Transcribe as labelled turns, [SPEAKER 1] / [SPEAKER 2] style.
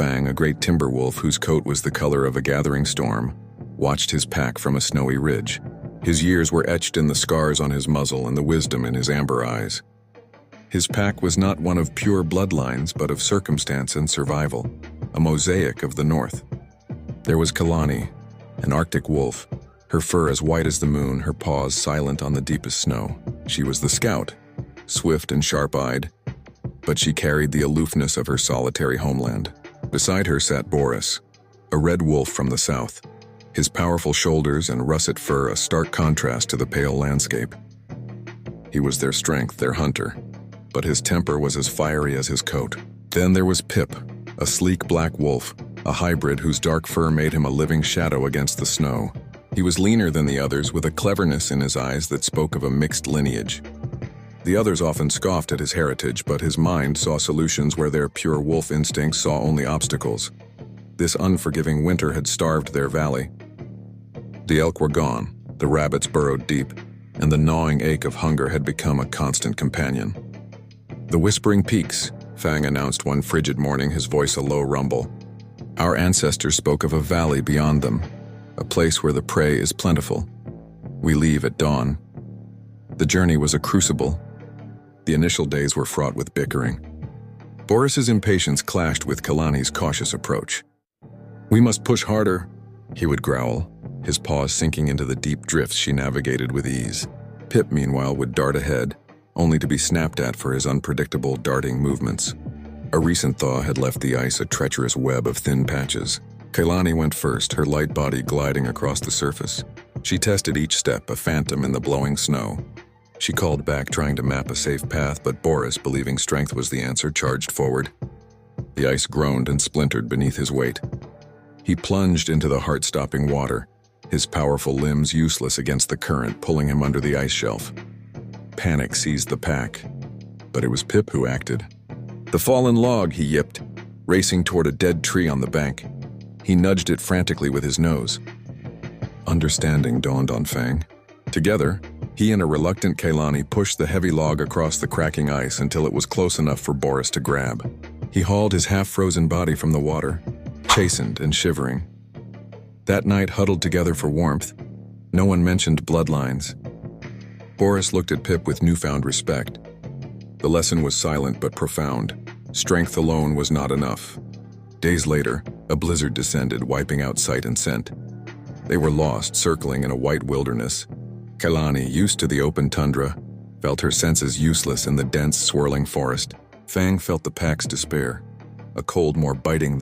[SPEAKER 1] Fang, a great timber wolf whose coat was the color of a gathering storm, watched his pack from a snowy ridge. His years were etched in the scars on his muzzle and the wisdom in his amber eyes. His pack was not one of pure bloodlines, but of circumstance and survival, a mosaic of the north. There was Kalani, an Arctic wolf, her fur as white as the moon, her paws silent on the deepest snow. She was the scout, swift and sharp-eyed, but she carried the aloofness of her solitary homeland. Beside her sat Boris, a red wolf from the south, his powerful shoulders and russet fur a stark contrast to the pale landscape. He was their strength, their hunter, but his temper was as fiery as his coat. Then there was Pip, a sleek black wolf, a hybrid whose dark fur made him a living shadow against the snow. He was leaner than the others, with a cleverness in his eyes that spoke of a mixed lineage. The others often scoffed at his heritage, but his mind saw solutions where their pure wolf instincts saw only obstacles. This unforgiving winter had starved their valley. The elk were gone, the rabbits burrowed deep, and the gnawing ache of hunger had become a constant companion. "The Whispering Peaks," Fang announced one frigid morning, his voice a low rumble. "Our ancestors spoke of a valley beyond them, a place where the prey is plentiful. We leave at dawn." The journey was a crucible. The initial days were fraught with bickering. Boris's impatience clashed with Kalani's cautious approach. "We must push harder," he would growl, his paws sinking into the deep drifts she navigated with ease. Pip, meanwhile, would dart ahead, only to be snapped at for his unpredictable darting movements. A recent thaw had left the ice a treacherous web of thin patches. Kalani went first, her light body gliding across the surface. She tested each step, a phantom in the blowing snow. She called back, trying to map a safe path, but Boris, believing strength was the answer, charged forward. The ice groaned and splintered beneath his weight. He plunged into the heart-stopping water, his powerful limbs useless against the current, pulling him under the ice shelf. Panic seized the pack, but it was Pip who acted. "The fallen log," he yipped, racing toward a dead tree on the bank. He nudged it frantically with his nose. Understanding dawned on Fang. Together, he and a reluctant Kalani pushed the heavy log across the cracking ice until it was close enough for Boris to grab. He hauled his half-frozen body from the water, chastened and shivering. That night, huddled together for warmth, no one mentioned bloodlines. Boris looked at Pip with newfound respect. The lesson was silent but profound. Strength alone was not enough. Days later, a blizzard descended, wiping out sight and scent. They were lost, circling in a white wilderness. Kalani, used to the open tundra, felt her senses useless in the dense, swirling forest. Fang felt the pack's despair, a cold more biting